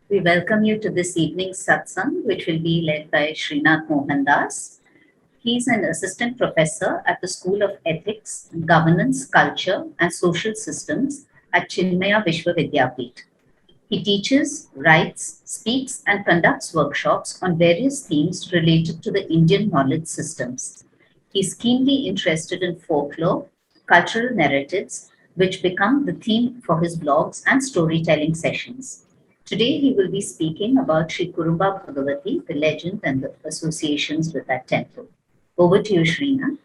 We welcome you to this evening's satsang, which will be led by Srinath Mohandas. He is an assistant professor at the School of Ethics, Governance, Culture, and Social Systems at Chinmaya Vishwa Vidyapeeth. He teaches, writes, speaks, and conducts workshops on various themes related to the Indian knowledge systems. He is keenly interested in folklore, cultural narratives, which become the theme for his blogs and storytelling sessions. Today, he will be speaking about Sri Kurumba Bhagavati, the legend and the associations with that temple. Over to you, Srinath.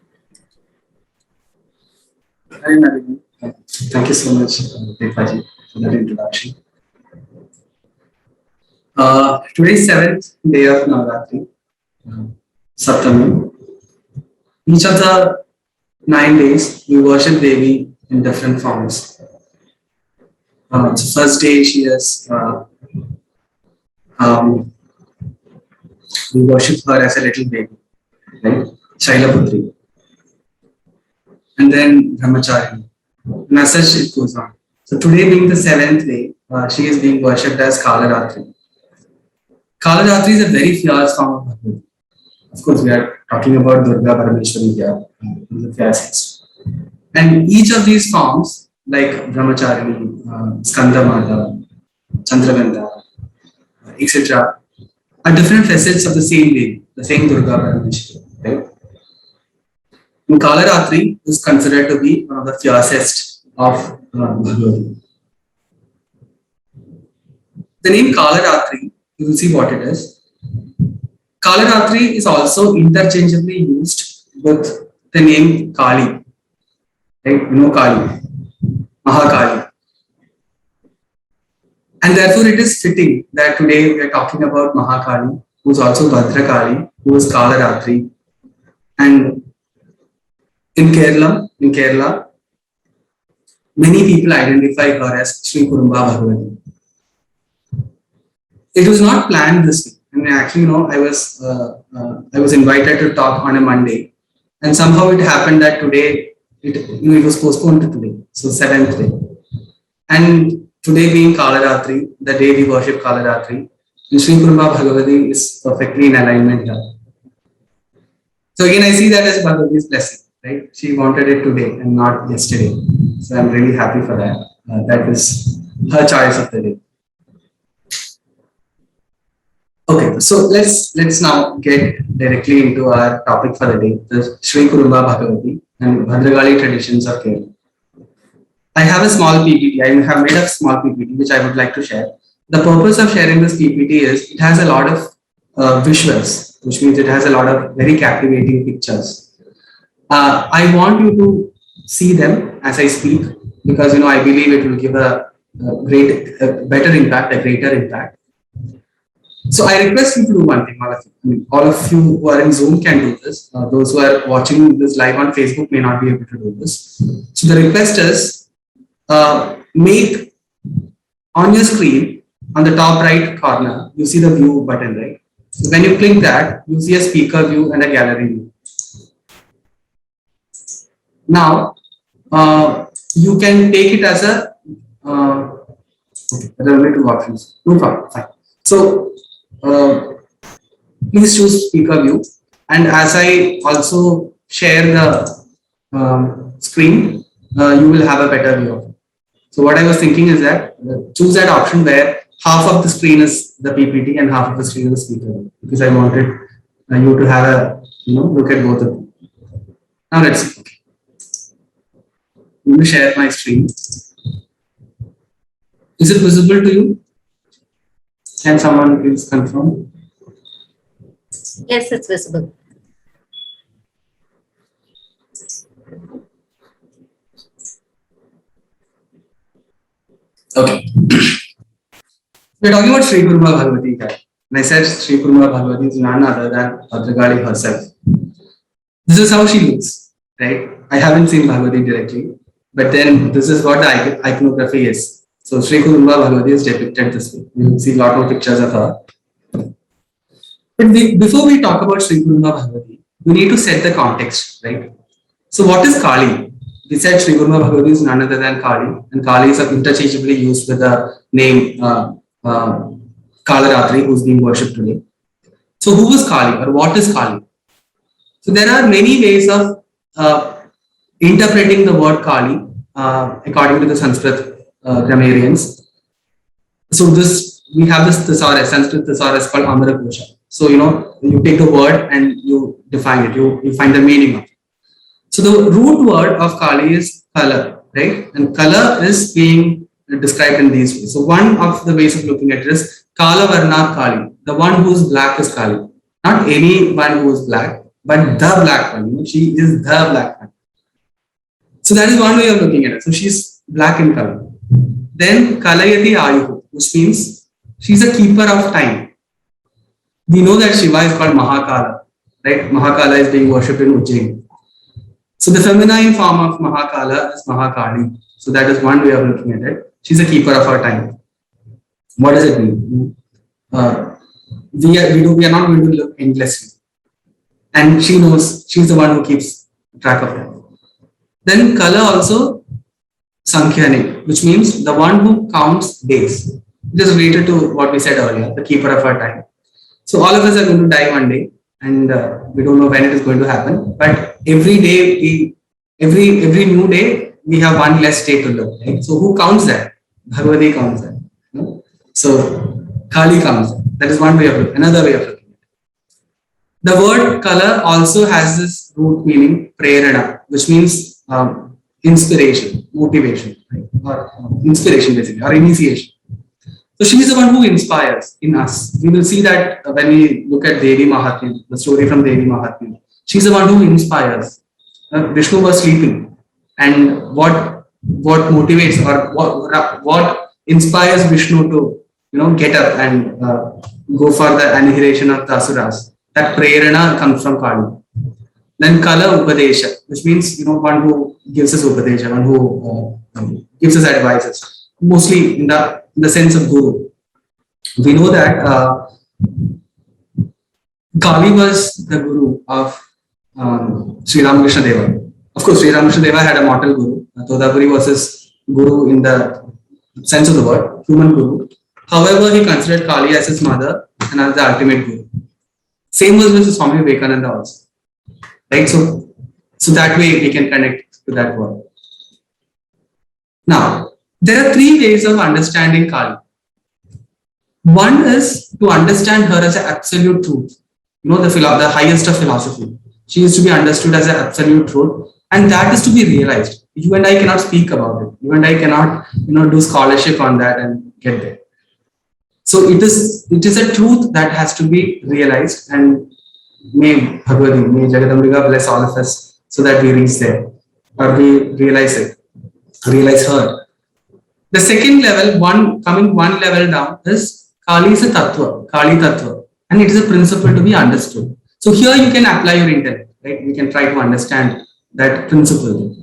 Hi, Nalini. Thank you so much, Deepaji, for that introduction. Today's seventh day of Navratri, Saptami. Each of the 9 days, we worship Devi in different forms. So first day, she is we worship her as a little baby, right? Shailaputri. And then Brahmachari. And as such, it goes on. So today being the seventh day, she is being worshipped as Kalaratri. Kalaratri is a very fierce form of Bhagavati. Of course, we are talking about Durga Parameshwari here in the fiercest. And each of these forms, like Brahmachari, Skanda Mata, Chandraganda, etc., are different facets of the same Devi, the same Durga Parameshwari. Right? And Kalaratri is considered to be one of the fiercest of Bhagavati. The name Kalaratri, you will see what it is. Kalaratri is also interchangeably used with the name Kali. Right? You know Kali, Mahakali. And therefore it is fitting that today we are talking about Mahakali, who is also Bhadrakali, who is Kalaratri. And in Kerala, many people identify her as Sri Kurumba Bhagavati. It was not planned this way. I mean, actually, I was invited to talk on a Monday, and somehow it happened that today it was postponed to today, so seventh day. And today being Kalaratri, the day we worship Kalaratri, and Sri Kurumba Bhagavati is perfectly in alignment here. So again, I see that as Bhagavati's blessing, right? She wanted it today and not yesterday. So I'm really happy for that. That is her choice of the day. Okay, so let's now get directly into our topic for the day, the Sri Kurumba Bhagavati and Bhadragali traditions of Kerala. I have a small PPT. I have made a small PPT which I would like to share. The purpose of sharing this PPT is it has a lot of visuals, which means it has a lot of very captivating pictures. I want you to see them as I speak because I believe it will give a better impact, a greater impact. So I request you to do one thing, all of you. All of you who are in Zoom can do this. Those who are watching this live on Facebook may not be able to do this. So the request is make on your screen, on the top right corner, you see the view button, right? So when you click that, you see a speaker view and a gallery view. Now, you can take it as a, okay, there are only two options. No problem, fine. So, please choose speaker view, and as I also share the screen, you will have a better view of it. So what I was thinking is that choose that option where half of the screen is the PPT and half of the screen is the speaker view, because I wanted you to have a look at both of them. Now let's see. Okay. I'm going to share my screen. Is it visible to you? Can someone please confirm? Yes, it's visible. Okay. We're talking about Sri Kurumba Bhagavati here. And I said Sri Kurumba Bhagavati is none other than Bhadragali herself. This is how she looks, right? I haven't seen Bhagavati directly, but then this is what the iconography is. So Sri Kurumba Bhagavati is depicted this way. You will see a lot more pictures of her. But before we talk about Sri Kurumba Bhagavati, we need to set the context, right? So what is Kali? We said Sri Kurumba Bhagavati is none other than Kali, and Kali is interchangeably used with the name Kalaratri, who's being worshipped today. So who was Kali or what is Kali? So there are many ways of interpreting the word Kali according to the Sanskrit grammarians. So we have this thesaurus, Sanskrit thesaurus called Amara Kosha. So you take the word and you define it, you find the meaning of it. So the root word of Kali is color, right? And color is being described in these ways. So one of the ways of looking at it is Kala Varna Kali. The one who's black is Kali. Not anyone who is black, but the black one. She is the black one. So that is one way of looking at it. So she's black in color. Then Kalayati Ayuhu, which means she's a keeper of time. We know that Shiva is called Mahakala, right? Mahakala is being worshipped in Ujjain. So the feminine form of Mahakala is Mahakali. So that is one way of looking at it. She's a keeper of our time. What does it mean? We are not going to look endlessly. And she knows, she's the one who keeps track of time. Then Kala also Sankhyani, which means the one who counts days. It is related to what we said earlier, the keeper of our time. So all of us are going to die one day, and we don't know when it is going to happen. But every day, every new day, we have one less day to live. Right? So who counts that? Bhagavati counts that. So Kali counts that. That is one way of looking. Another way of looking at it. The word color also has this root meaning prerana, which means inspiration, motivation, right? Or inspiration basically, or initiation. So she is the one who inspires in us. We will see that when we look at Devi Mahatmya, the story from Devi Mahatmya. She is the one who inspires. Vishnu was sleeping, and what motivates or what inspires Vishnu to get up and go for the annihilation of the asuras. That prerana comes from Kali. Then Kala Upadesha, which means one who gives us Upadesha, one who gives us advices. Mostly in the sense of Guru. We know that Kali was the Guru of Sri Ramakrishna Deva. Of course, Sri Ramakrishna Deva had a mortal Guru. Todapuri was his Guru in the sense of the word, human Guru. However, he considered Kali as his mother and as the ultimate Guru. Same was with Swami Vivekananda also. Right? So that way we can connect to that word. Now, there are three ways of understanding Kali. One is to understand her as an absolute truth. The highest of philosophy. She is to be understood as an absolute truth, and that is to be realized. You and I cannot speak about it. You and I cannot, do scholarship on that and get there. So it is a truth that has to be realized, and may Bhagavati, may Jagadambika bless all of us so that we reach there or we realize it, realize her. The second level, coming one level down, is Kali is a tattva, Kali tattva, and it is a principle to be understood. So here you can apply your intellect, right? You can try to understand that principle.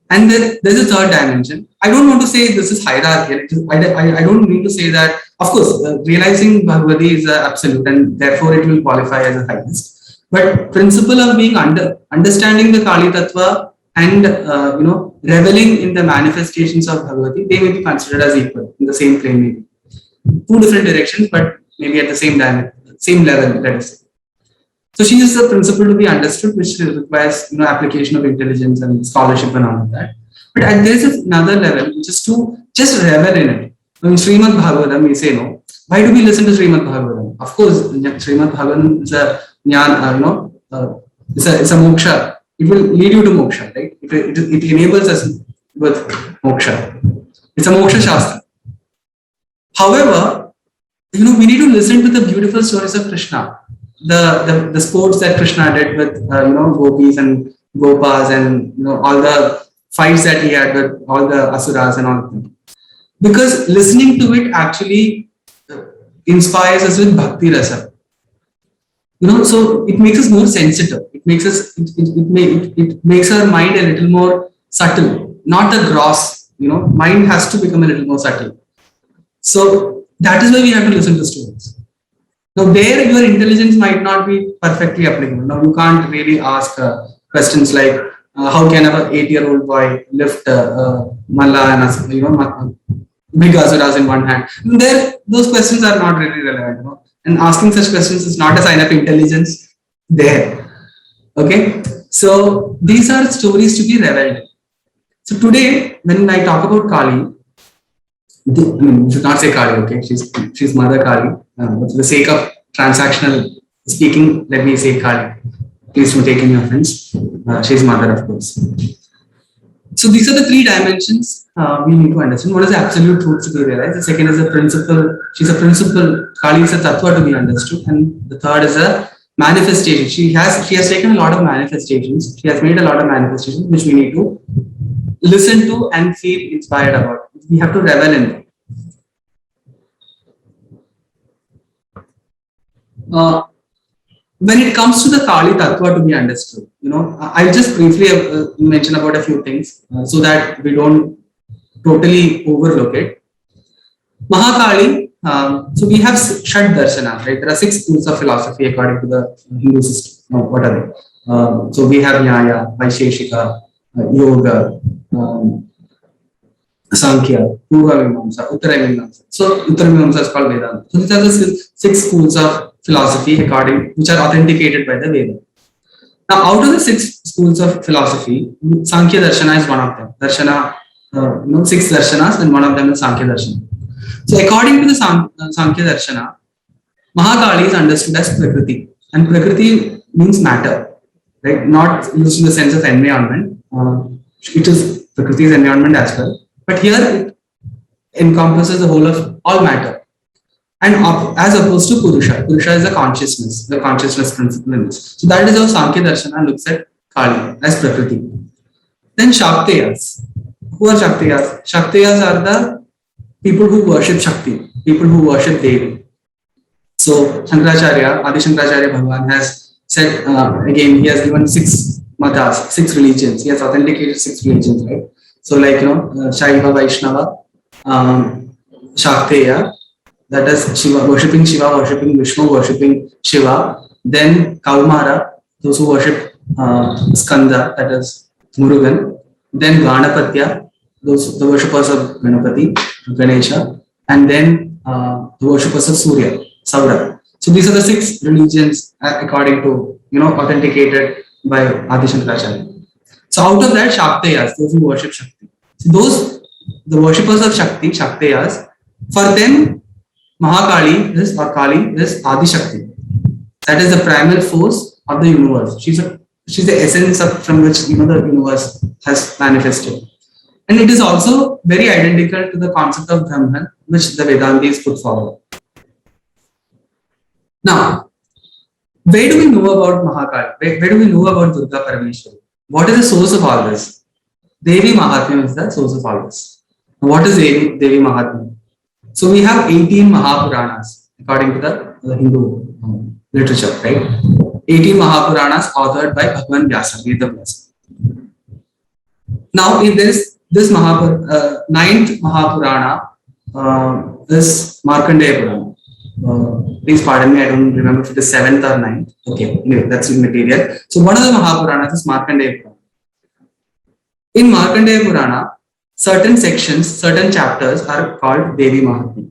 And then there's a third dimension. I don't want to say this is hierarchical. I don't mean to say that, of course, realizing Bhagavati is absolute and therefore it will qualify as a highest. But principle of being understanding the Kali Tattva and reveling in the manifestations of Bhagavati, they may be considered as equal in the same plane, maybe. Two different directions, but maybe at the same level, let us say. So she is a principle to be understood, which requires application of intelligence and scholarship and all of that. But there is another level, which is to just revel in it. In Srimad Bhagavatam, we say no. Why do we listen to Srimad Bhagavatam? Of course, Srimad Bhagavatam is a it's a moksha. It will lead you to moksha, right? It enables us with moksha. It's a moksha shastra. However, we need to listen to the beautiful stories of Krishna. The sports that Krishna did with gopis and gopas and all the fights that he had with all the asuras and all of them. Because listening to it actually inspires us with bhakti rasa. So it makes us more sensitive. It makes us it makes our mind a little more subtle, not a gross. Mind has to become a little more subtle. So that is why we have to listen to stories. Now, there your intelligence might not be perfectly applicable. Now, you can't really ask questions like, how can an 8-year-old boy lift malla and big asuras in one hand. There, those questions are not really relevant, you know? And asking such questions is not a sign of intelligence there. Okay, so these are stories to be reveled in. So today, when I talk about Kali, I mean, you should not say Kali, okay? She's Mother Kali. But for the sake of transactional speaking, let me say Kali. Please don't take any offense. She's Mother, of course. So these are the three dimensions we need to understand. One is the absolute truth to be realized. The second is the principle. She's a principle. Kali is a tattva to be understood, and the third is a manifestation. She has taken a lot of manifestations. She has made a lot of manifestations which we need to listen to and feel inspired about. We have to revel in them. When it comes to the Kali Tattva to be understood, you know, I'll just briefly mention about a few things so that we don't totally overlook it. Mahakali, so we have Shad Darshana, right? There are 6 schools of philosophy according to the Hindu system. What are they? So we have Nyaya, Vaisheshika, Yoga, Sankhya, Purva Mimamsa, Uttara Mimamsa. So Uttara Mimamsa is called Vedanta. So these are the 6 schools of philosophy which are authenticated by the Veda. Now, out of the 6 schools of philosophy, Sankhya Darshana is one of them. Darshana, 6 darshanas, and one of them is Sankhya Darshana. So, according to the Sankhya Darshana, Mahakali is understood as Prakriti, and Prakriti means matter, right? Not used in the sense of environment. It is Prakriti's environment as well, but here it encompasses the whole of all matter. And as opposed to Purusha. Purusha is the consciousness principle in this. So that is how Sankhya Darshana looks at Kali as Prakriti. Then Shakteyas. Who are Shakteyas? Shakteyas are the people who worship Shakti, people who worship Devi. So Shankaracharya, Adi Shankaracharya Bhagavan has said, again, he has given 6 matas, 6 religions. He has authenticated 6 religions, right? So like, Shaiva, Vaishnava, Shakteya, that is Shiva, worshipping Vishnu, worshipping Shiva. Then Kaumara, those who worship Skanda, that is Murugan. Then Ganapatya, the worshippers of Ganapati, Ganesha. And then the worshippers of Surya, Saura. So these are the 6 religions according to, authenticated by Adi Shankaracharya. So out of that, Shakteyas, those who worship Shakti. So the worshippers of Shakti, Shakteyas, for them, Mahakali is Kali is Adi Shakti. That is the primal force of the universe. She's the essence from which the universe has manifested. And it is also very identical to the concept of Brahman, which the Vedantis put forward. Now, where do we know about Mahakali? Where do we know about Durga Parameshwari? What is the source of all this? Devi Mahatmya is the source of all this. What is Devi Mahatmya? So we have 18 Mahapuranas according to the Hindu literature, right? 18 Mahapuranas authored by Bhagavan Vyasa, Veda Vyasa. Now, if there is this 9th Mahapurana is Markandeya Purana. Please pardon me, I don't remember if it is 7th or 9th. Okay, anyway, that's immaterial. So one of the Mahapuranas is Markandeya Purana. In Markandeya Purana, certain sections, certain chapters are called Devi Mahatmya.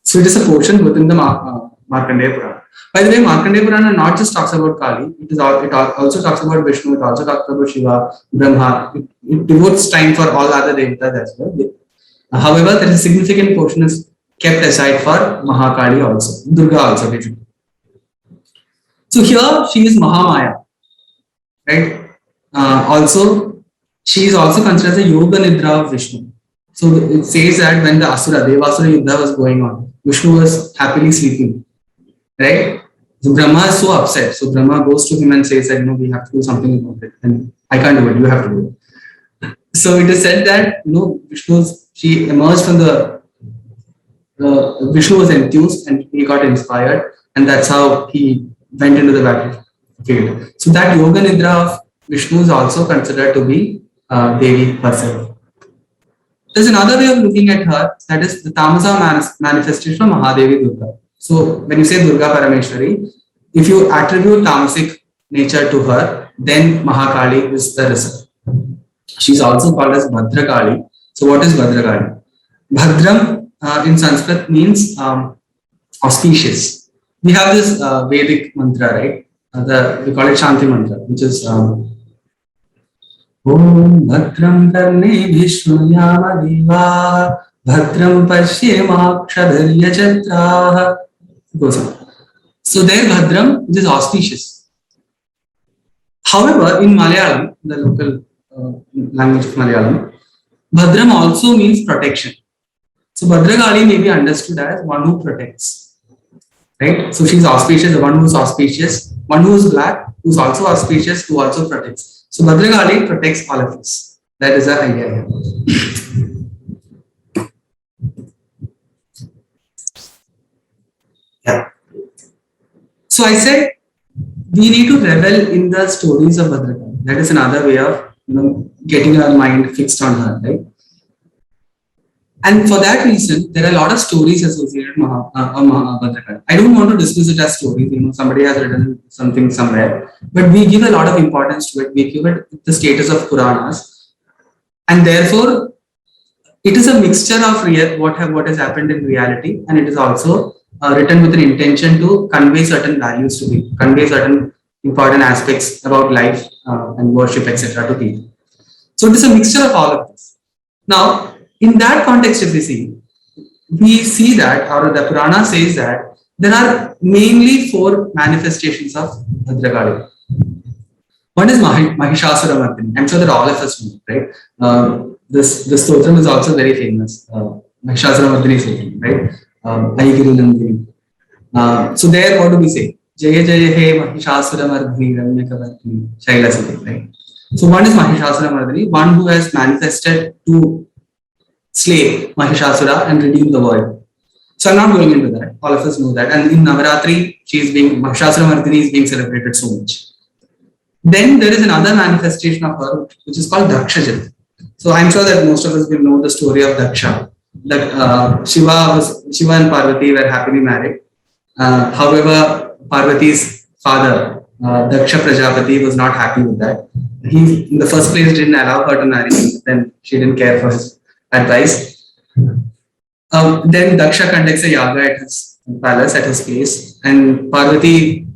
So it is a portion within the Markandeya Purana. By the way, Markandeya Purana not just talks about Kali, it also talks about Vishnu, it also talks about Shiva, Brahma. It devotes time for all other devatas as well. However, there is a significant portion is kept aside for Mahakali also, Durga also basically. So here she is Mahamaya, right? She is also considered as a Yoga Nidra of Vishnu. So it says that when the Devasura Yuddha was going on, Vishnu was happily sleeping, right? So Brahma is so upset. So Brahma goes to him and says that, we have to do something about it. And I can't do it, you have to do it. So it is said that, she emerged from Vishnu was enthused and he got inspired. And that's how he went into the battlefield. So that Yoga Nidra of Vishnu is also considered to be Devi herself. There's another way of looking at her, that is the Tamasa manifestation of Mahadevi Durga. So when you say Durga Parameshwari, if you attribute tamasic nature to her, then Mahakali is the result. She's also called as Bhadrakali. So what is Bhadrakali? Bhadram in Sanskrit means auspicious. We have this Vedic mantra, right? We call it Shanti mantra, which is Om Bhadram Karne Shunuyama Deva Bhadram Pashyemakshadarya Chatraha. Goes on. So there Bhadram, which is auspicious. However, in Malayalam, the local language of Malayalam, Bhadram also means protection. So Bhadragali may be understood as one who protects, right? So she's auspicious, the one who's auspicious, one who's black, who's also auspicious, who also protects. So Bhadragali protects all of us. That is the idea here. Yeah. So I said we need to revel in the stories of Bhadragali. That is another way of getting our mind fixed on her, right? And for that reason, there are a lot of stories associated with Bhadragali. I don't want to dismiss it as stories. Somebody has written something somewhere, but we give a lot of importance to it. We give it the status of Puranas, and therefore, it is a mixture of what has happened in reality, and it is also written with an intention to convey certain values to people, convey certain important aspects about life and worship, etc. to people. So it is a mixture of all of this. Now, in that context, if we see that, or the Purana says that there are mainly 4 manifestations of Bhadragali. One is Mahishasura Mardini. I'm sure that all of us know, right? This stotram is also very famous. Mahishasura Mardini stotram, right? Aigiri Nandini. So there, what do we say? Jaya Jaya He Mahishasura Mardini Ramyakavartini Shailasati, right? So one is Mahishasura Mardini, one who has manifested to slay Mahishasura and redeem the world. So I'm not going into that. All of us know that. And in Navaratri, Mahishasura Mardini is being celebrated so much. Then there is another manifestation of her, which is called Dakshajit. So I'm sure that most of us will know the story of Daksha. That Shiva and Parvati were happily married. However, Parvati's father, Daksha Prajapati, was not happy with that. He, in the first place, didn't allow her to marry him. Then she didn't care for his advice. Then Daksha conducts a yaga at his palace, at his place, and Parvati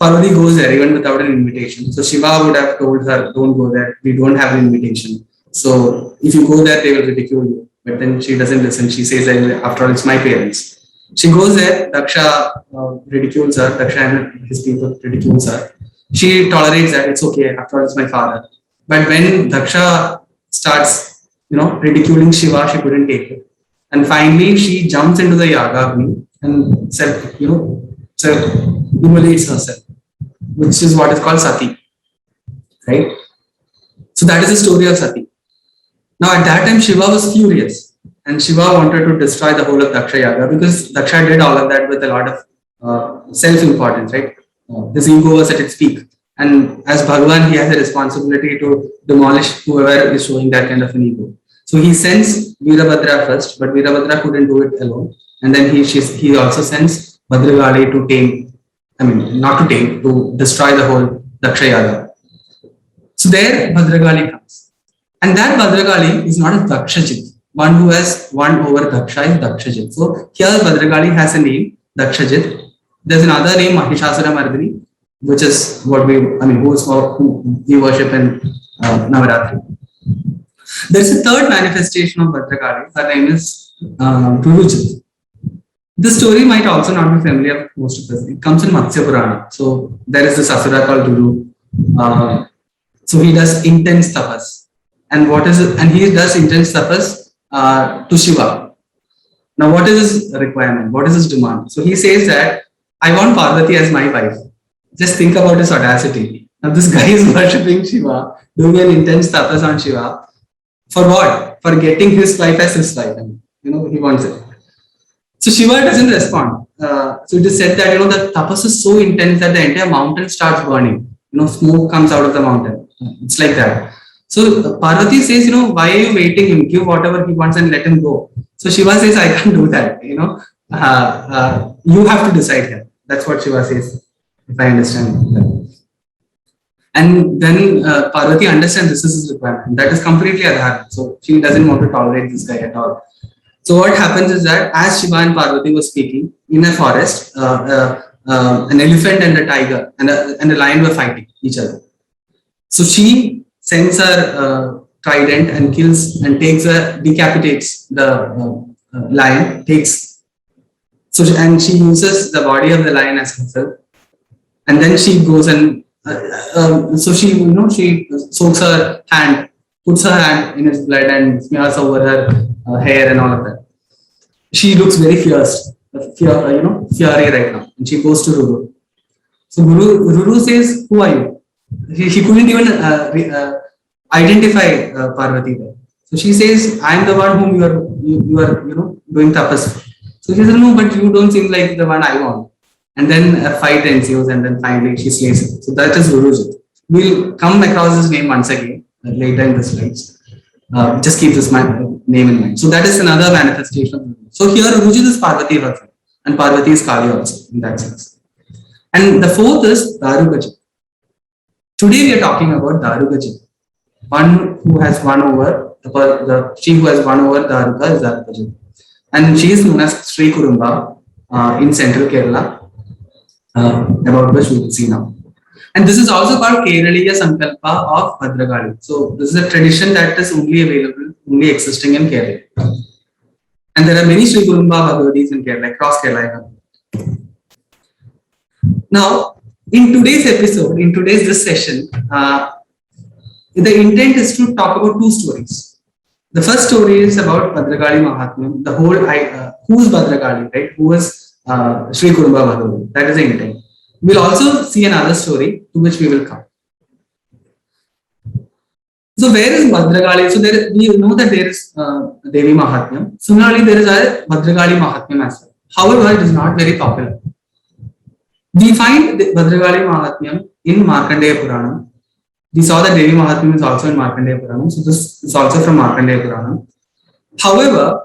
goes there even without an invitation. So Shiva would have told her, don't go there, we don't have an invitation. So if you go there, they will ridicule you. But then she doesn't listen. She says, after all, it's my parents. She goes there, Daksha ridicules her, Daksha and his people ridicules her. She tolerates that, it's okay, after all, it's my father. But when Daksha starts, ridiculing Shiva, she couldn't take it. And finally, she jumps into the yaga and humiliates herself, which is what is called Sati, right? So that is the story of Sati. Now at that time, Shiva was furious, and Shiva wanted to destroy the whole of Daksha yaga because Daksha did all of that with a lot of self-importance, right? His ego was at its peak. And as Bhagavan, he has a responsibility to demolish whoever is showing that kind of an ego. So he sends Veerabhadra first, but Veerabhadra couldn't do it alone. And then he also sends Bhadragali to to destroy the whole Daksha yaga. So there Bhadragali comes. And that Bhadragali is not a Dakshajit. One who has won over Daksha is Dakshajit. So here Bhadragali has a name, Dakshajit. There's another name, Mahishasura Mardini, which is what who we worship in Navaratri. There's a third manifestation of Bhadragali. Her name is Durujit. This story might also not be familiar with most of us. It comes in Matsya Purana. So there is this asura called Duru. So he does intense tapas. And he does intense tapas to Shiva. Now what is his requirement? What is his demand? So he says that I want Parvati as my wife. Just think about his audacity. Now this guy is worshipping Shiva, doing an intense tapas on Shiva. For what? For getting his wife as his wife. He wants it. So Shiva doesn't respond. So it is said that the tapas is so intense that the entire mountain starts burning. Smoke comes out of the mountain. It's like that. So Parvati says, why are you waiting him? Give whatever he wants and let him go. So Shiva says, I can't do that. You have to decide here. That's what Shiva says, if I understand that. And then Parvati understands this is his requirement. That is completely adharant. So she doesn't want to tolerate this guy at all. So what happens is that as Shiva and Parvati were speaking in a forest, an elephant and a tiger and a lion were fighting each other. So she sends her trident and kills and decapitates the lion. And she uses the body of the lion as herself, and then she goes and so she soaks her hand, puts her hand in his blood and smears over her hair and all of that. She looks very fierce, fury right now, and she goes to Ruru. So Ruru says, "Who are you?" He couldn't even identify Parvati there. So she says, "I am the one whom you are doing tapas for." So she says, "No, but you don't seem like the one I want." And then a fight ensues, and then finally she slays him. So that is Rurujit. We'll come across his name once again later in the slides. Just keep this name in mind. So that is another manifestation of Rurujit. So here Rurujit is Parvati herself, and Parvati is Kali also in that sense. And the fourth is Darugaji. Today we are talking about Darugaji, one who has won over she who has won over Daruka is Darugaji, and she is known as Sri Kurumba in central Kerala. About which we will see now. And this is also called Keraliya Sankalpa of Bhadragali. So this is a tradition that is only existing in Kerala. And there are many Sri Kurumba Bhagavatis in Kerala, across Kerala. Now, in today's episode, this session, the intent is to talk about two stories. The first story is about Bhadragali Mahatmyam, the whole, who is Bhadragali, right? Who is Sri Kurumba Bhagavati. That is the intent. We'll also see another story to which we will come. So where is Bhadragali? So we know that there is Devi Mahatmyam. Similarly, there is a Bhadragali Mahatmyam as well. However, it is not very popular. We find the Bhadragali Mahatmyam in Markandeya Purana. We saw that Devi Mahatmyam is also in Markandeya Purana. So this is also from Markandeya Purana. However,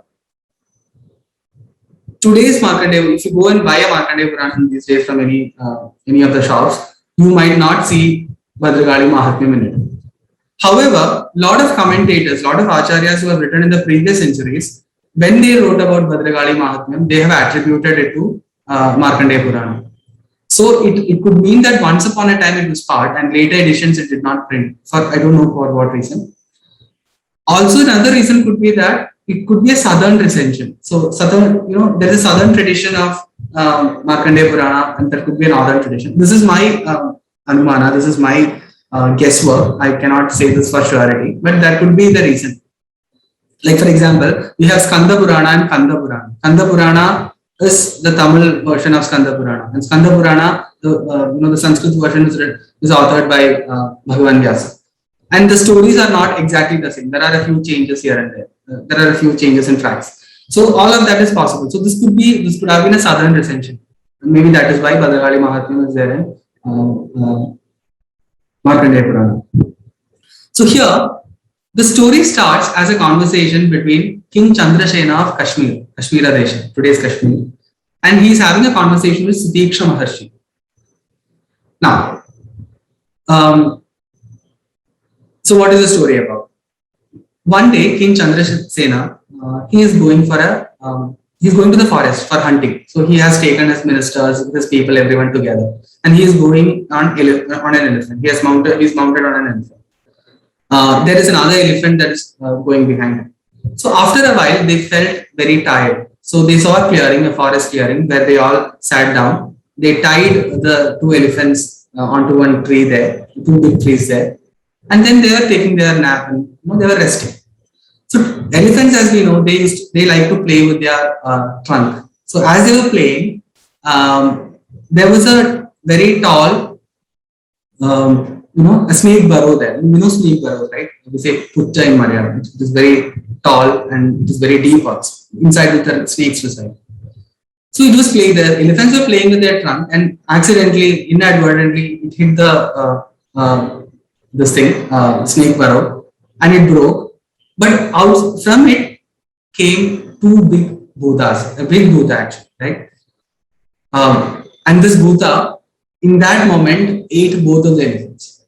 today's Markandeya, if you go and buy a Markandeya Purana these days from any of the shops, you might not see Bhadragali Mahatmyam in it. However, lot of commentators, lot of acharyas who have written in the previous centuries, when they wrote about Bhadragali Mahatmyam, they have attributed it to Markandeya Purana. So it could mean that once upon a time it was part, and later editions it did not print for I don't know for what reason. Also, another reason could be that it could be a southern recension. So southern, there is a southern tradition of Markandeya Purana, and there could be a northern tradition. This is my anumana. This is my guesswork. I cannot say this for surety, but that could be the reason. Like for example, we have Skanda Purana and Kanda Purana. Kanda Purana is the Tamil version of Skanda Purana, and Skanda Purana, the Sanskrit version is authored by Bhagavan Vyasa. And the stories are not exactly the same. There are a few changes here and there. There are a few changes in facts. So all of that is possible. So this could have been a southern recension. Maybe that is why Bhadragali Mahatmyam is there in Markandeya Purana. So here, the story starts as a conversation between King Chandrasena of Kashmir, Kashmira Desha, today's Kashmir, and he is having a conversation with Sutiksha Maharshi. Now, so what is the story about? One day, King Chandrasena, he is going to the forest for hunting. So he has taken his ministers, his people, everyone together, and he is going on an elephant. He is mounted on an elephant. There is another elephant that is going behind him. So after a while, they felt very tired. So they saw a forest clearing, where they all sat down. They tied the two elephants onto one tree there, two big trees there. And then they were taking their nap and they were resting. So elephants, as we know, they like to play with their trunk. So as they were playing, there was a very tall, a snake burrow there. Snake burrow, right? We say putta in Malayalam. It is very tall and it is very deep also. Inside with the snakes reside. So it was playing. The elephants were playing with their trunk, and accidentally, inadvertently, it hit the snake burrow, and it broke. But out from it came two big Bhutas, a big Bhuta actually, right? And this Bhuta, in that moment, ate both of the elephants.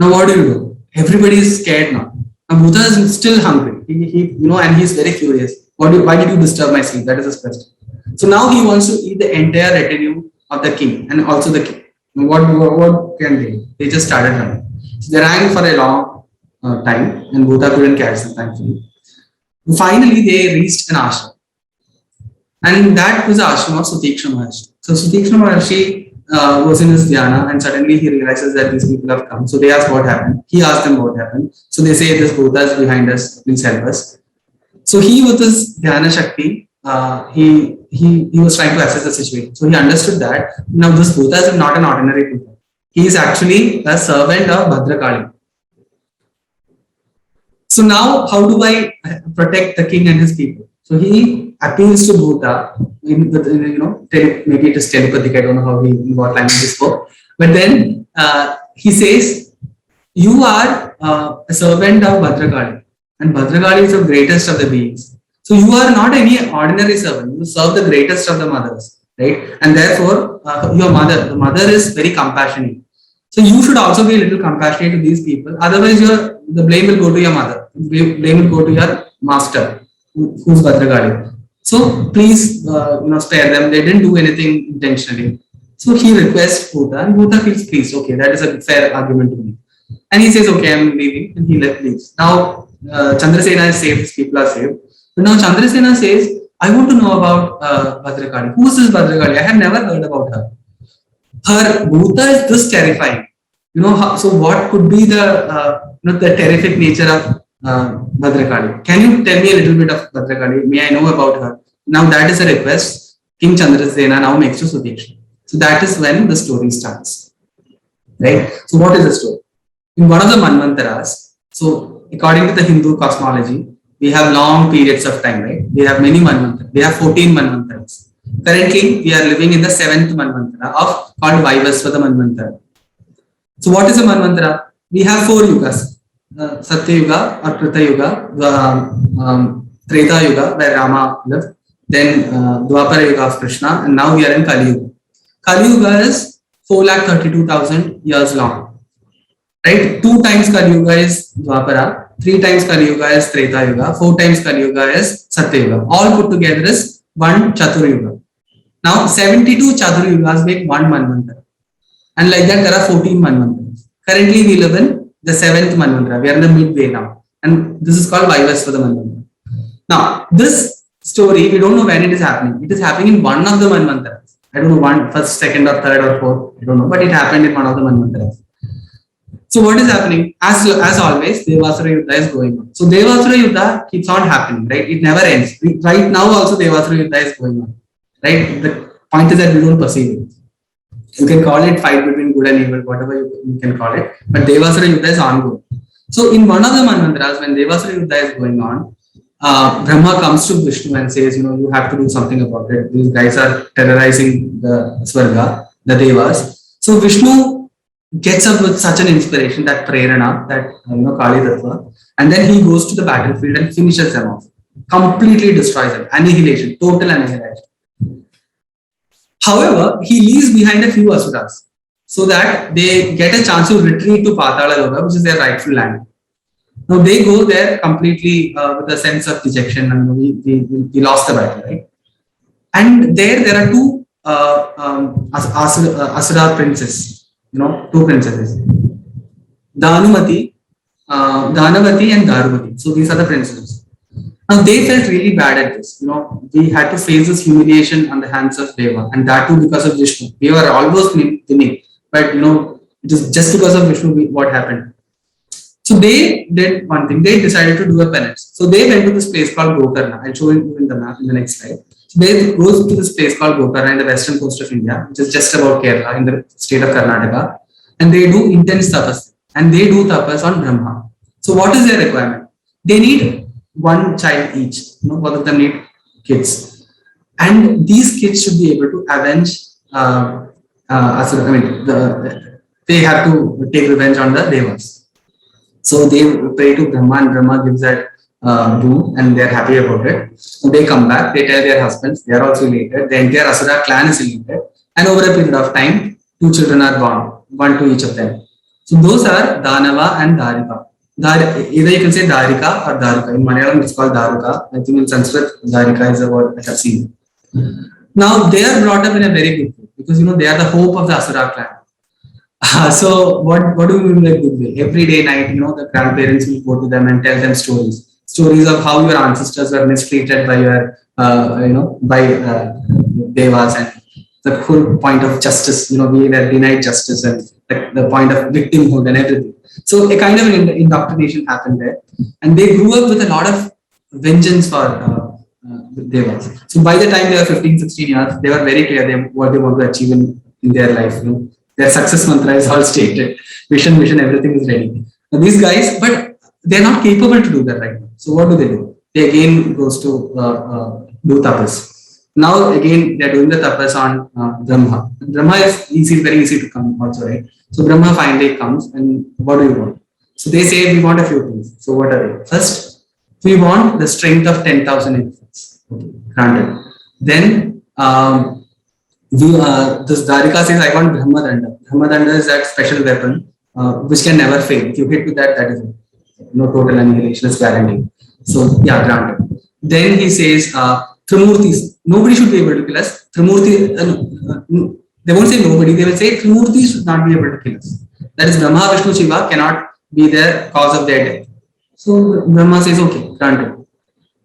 Now what do? Everybody is scared now. Now Bhuta is still hungry. And he's very curious. Why did you disturb my sleep? That is his question. So now he wants to eat the entire retinue of the king and also the king. Now what can they do? They just started running. So they ran for a long time, and Bhuta couldn't catch them, thankfully. Finally, they reached an ashram, and that was the ashram of Sutiksha Maharshi. So Sutiksha Maharshi was in his dhyana, and suddenly he realizes that these people have come. So they ask what happened. He asked them what happened. So they say, this Bhuta is behind us, please help us. So he, with his dhyana shakti, he was trying to assess the situation. So he understood that now this Bhuta is not an ordinary Bhuta. He is actually a servant of Bhadrakali. So now, how do I protect the king and his people? So he appeals to Bhuta maybe it is telepathic. I don't know what language he spoke, but then he says, "You are a servant of Bhadrakali, and Bhadrakali is the greatest of the beings. So you are not any ordinary servant. You serve the greatest of the mothers, right? And therefore, the mother is very compassionate. So you should also be a little compassionate to these people. Otherwise, the blame will go to your mother. Blame will go to your master, who's Bhadrakali. So please, spare them. They didn't do anything intentionally." So he requests Bhuta, and Bhuta feels pleased. Okay, that is a fair argument to me. And he says, "Okay, I'm leaving," and he leaves. Now Chandrasena is saved. His people are saved. But now Chandrasena says, "I want to know about Bhadrakali. Who is this Bhadrakali? I have never heard about her. Her Bhuta is this terrifying. So what could be the terrific nature of Bhadrakali? Can you tell me a little bit of Bhadrakali? May I know about her?" Now that is a request King Chandrasena now makes to Sutiksha. So that is when the story starts, right? So what is the story? In one of the Manvantaras, so according to the Hindu cosmology, we have long periods of time, right? We have many Manvantaras. We have 14 Manvantaras. Currently, we are living in the 7th Manvantara called Vaivasvata Manvantara. So what is a Manvantara? We have 4 yugas. Satya Yuga or Krita Yuga, Treta Yuga where Rama lived, then Dwapara Yuga of Krishna, and now we are in Kali Yuga. Kali Yuga is 432,000 years long, right? 2 times Kali Yuga is Dwapara, 3 times Kali Yuga is Treta Yuga, 4 times Kali Yuga is Satya Yuga. All put together is 1 Chatur Yuga. Now 72 Chatur Yugas make 1 Manvantara, and like that there are 14 Manvantaras. Currently we live in the 7th Manvantara. We are in the midway now, and this is called Vaivasvata Manvantara. Now this story, we don't know when it is happening. It is happening in one of the Manvantaras. I don't know, first, second, or third, or fourth. I don't know, but it happened in one of the Manvantaras. So what is happening? As always, Devasura Yuddha is going on. So Devasura Yuddha keeps on happening, right? It never ends. Right now also Devasura Yuddha is going on, right? The point is that we don't perceive it. You can call it fight between good and evil, whatever you can call it, but Devasura Yuddha is ongoing. So in one of the Manvantaras, when Devasura Yuddha is going on, Brahma comes to Vishnu and says, you have to do something about it. These guys are terrorizing the Swarga, the Devas. So Vishnu gets up with such an inspiration, that prerana, that Kali Tattva, and then he goes to the battlefield and finishes them off, completely destroys them, annihilation, total annihilation. However, he leaves behind a few asuras so that they get a chance to retreat to Patala Loka, which is their rightful land. Now they go there completely with a sense of dejection, and we lost the battle, right? And there are 2 asura princes, 2 princesses, Danavati and Darumati. So these are the princesses. Now they felt really bad at this. We had to face this humiliation on the hands of Deva, and that too because of Vishnu. We were almost winning, but it is just because of Vishnu what happened. So they did one thing. They decided to do a penance. So they went to this place called Gokarna. I'll show you in the map in the next slide. So they go to this place called Gokarna in the western coast of India, which is just about Kerala in the state of Karnataka, and they do intense tapas, and they do tapas on Brahma. So what is their requirement? They need 1 child each. Both of them need kids, and these kids should be able to avenge. They have to take revenge on the Devas. So they pray to Brahma, and Brahma gives that boon, and they are happy about it. So they come back, they tell their husbands, they are also elated. The entire Asura clan is elated, and over a period of time, 2 children are born, 1 to each of them. So those are Danava and Darika. Either you can say Darika or Daruka. In Malayalam, it's called Daruka. I think in Sanskrit, Darika is a word I have seen. Now they are brought up in a very good way because they are the hope of the Asura clan. So what do we mean by good way? Every day night, the grandparents will go to them and tell them stories of how your ancestors were mistreated by your, devas, and the whole point of justice. We were denied justice, and the point of victimhood and everything. So a kind of an indoctrination happened there, and they grew up with a lot of vengeance for devas. So by the time they were 15, 16 years, they were very clear what they want to achieve in their life. Their success mantra is all stated. Vision, everything is ready. Now these guys, but they're not capable to do that right now. So what do? They again goes to do tapas. Now again they're doing the tapas on Brahma. Brahma is very easy to come also, right? So Brahma finally comes, and what do you want? So they say we want a few things. So what are they? First, we want the strength of 10,000 elephants. Okay, granted. Then this Darika says, I want Brahmadanda. Brahmadanda is that special weapon which can never fail. If you hit with that, that is it. No total annihilation is guaranteed. So, yeah, granted. Then he says, Trimurtis. Nobody should be able to kill us. Trimurti, they won't say nobody, they will say Trimurtis should not be able to kill us. That is, Brahma, Vishnu, Shiva cannot be the cause of their death. So, Brahma says, okay, granted.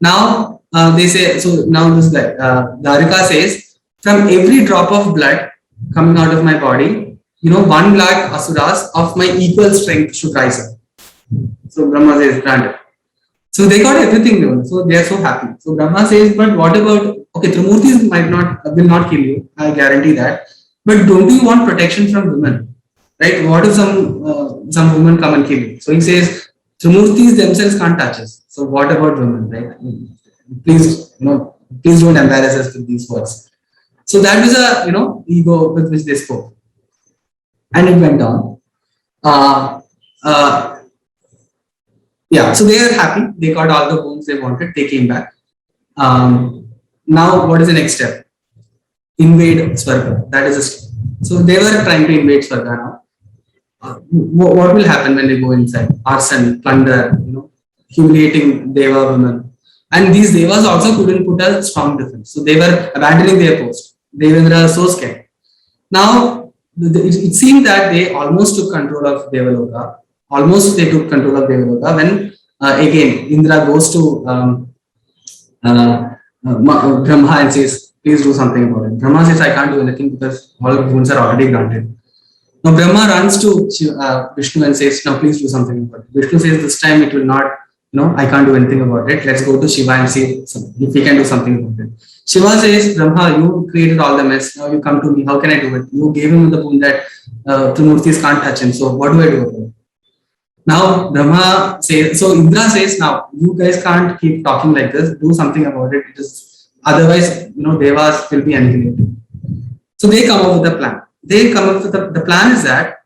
Now, they say, so now this guy, Darika says, from every drop of blood coming out of my body, 1 lakh asuras of my equal strength should rise up. So Brahma says, granted. So they got everything done. So they are so happy. So Brahma says, but what about, okay, Trimurtis will not kill you. I guarantee that. But don't you want protection from women? Right? What if some women come and kill you? So he says, Trimurtis themselves can't touch us. So what about women? Right? Please don't embarrass us with these words. So that was a ego with which they spoke, and it went on. Yeah, so they are happy. They got all the boons they wanted. They came back. Now, what is the next step? Invade Swarga. That is a step. So they were trying to invade Swarga now. What will happen when they go inside? Arson, plunder, humiliating Deva women. And these Devas also couldn't put a strong defense. So they were abandoning their post. Devendra was so scared. Now, it seemed that they almost took control of Devaloka. When again Indra goes to Brahma and says, please do something about it. Brahma says, I can't do anything because all boons are already granted. Now Brahma runs to Vishnu and says, now please do something about it. Vishnu says, this time it will not, I can't do anything about it. Let's go to Shiva and see if we can do something about it. Shiva says, Brahma, you created all the mess. Now you come to me. How can I do it? You gave him the boon that Trimurtis can't touch him. So what do I do about it? Now Brahma says, so Indra says, now you guys can't keep talking like this. Do something about it. Otherwise, Devas will be annihilated. So they come up with a plan. The plan is that,